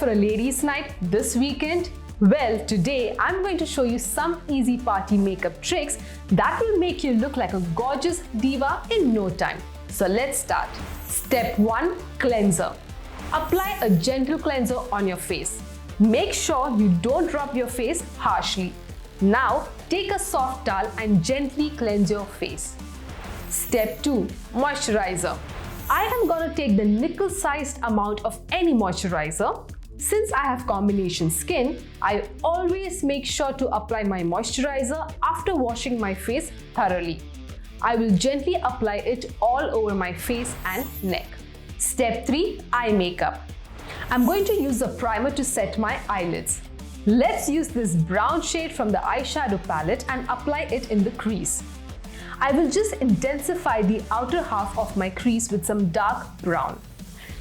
for a ladies' night this weekend? Well, today I'm going to show you some easy party makeup tricks that will make you look like a gorgeous diva in no time. So let's start. Step 1. Cleanser. Apply a gentle cleanser on your face. Make sure you don't rub your face harshly. Now, take a soft towel and gently cleanse your face. Step 2. Moisturizer. I am gonna take the nickel-sized amount of any moisturizer. Since I have combination skin, I always make sure to apply my moisturizer after washing my face thoroughly. I will gently apply it all over my face and neck. Step 3. Eye makeup. I'm going to use a primer to set my eyelids. Let's use this brown shade from the Eyeshadow Palette and apply it in the crease. I will just intensify the outer half of my crease with some dark brown.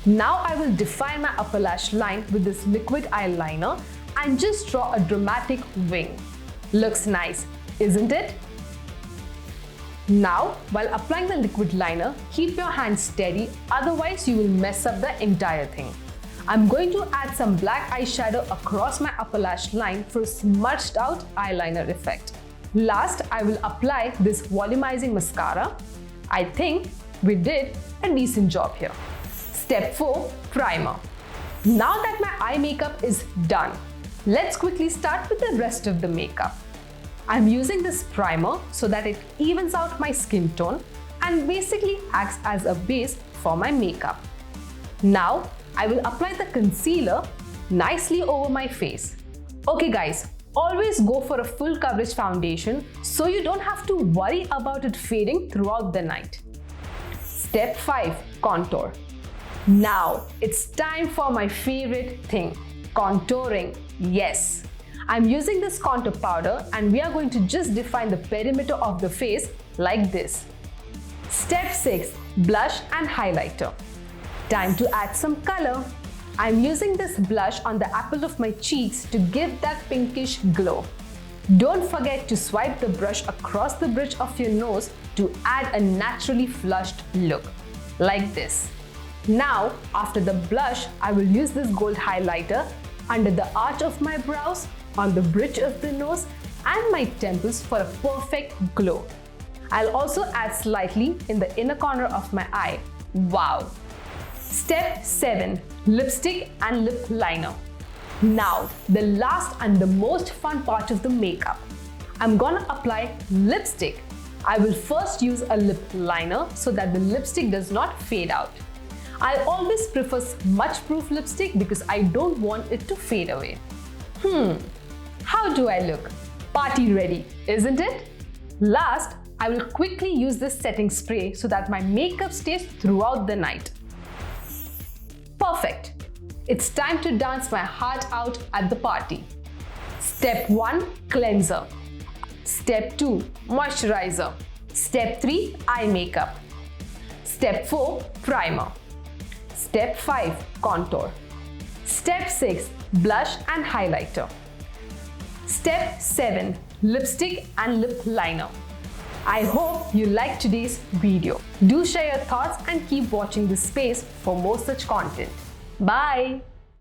Now I will define my upper lash line with this liquid eyeliner and just draw a dramatic wing. Looks nice, isn't it? Now, while applying the liquid liner, keep your hands steady, otherwise you will mess up the entire thing. I'm going to add some black eyeshadow across my upper lash line for a smudged out eyeliner effect. Last, I will apply this volumizing mascara. I think we did a decent job here. Step 4. Primer. Now that my eye makeup is done, let's quickly start with the rest of the makeup. I'm using this primer so that it evens out my skin tone and basically acts as a base for my makeup. Now, I will apply the concealer nicely over my face. Okay guys, always go for a full coverage foundation so you don't have to worry about it fading throughout the night. Step 5. Contour. Now, it's time for my favorite thing, contouring. Yes, I'm using this contour powder and we are going to just define the perimeter of the face like this. Step 6. Blush and highlighter. Time to add some color. I'm using this blush on the apple of my cheeks to give that pinkish glow. Don't forget to swipe the brush across the bridge of your nose to add a naturally flushed look, like this. Now, after the blush, I will use this gold highlighter under the arch of my brows, on the bridge of the nose, and my temples for a perfect glow. I'll also add slightly in the inner corner of my eye. Wow! Step 7. Lipstick and lip liner. Now, the last and the most fun part of the makeup. I'm gonna apply lipstick. I will first use a lip liner so that the lipstick does not fade out. I always prefer smudge proof lipstick because I don't want it to fade away. How do I look? Party ready, isn't it? Last, I will quickly use this setting spray so that my makeup stays throughout the night. Perfect! It's time to dance my heart out at the party. Step 1. Cleanser. Step 2. Moisturizer. Step 3. Eye makeup. Step 4. Primer. Step 5. Contour. Step 6. Blush and highlighter. Step 7. Lipstick and lip liner. I hope you liked today's video. Do share your thoughts and keep watching this space for more such content. Bye!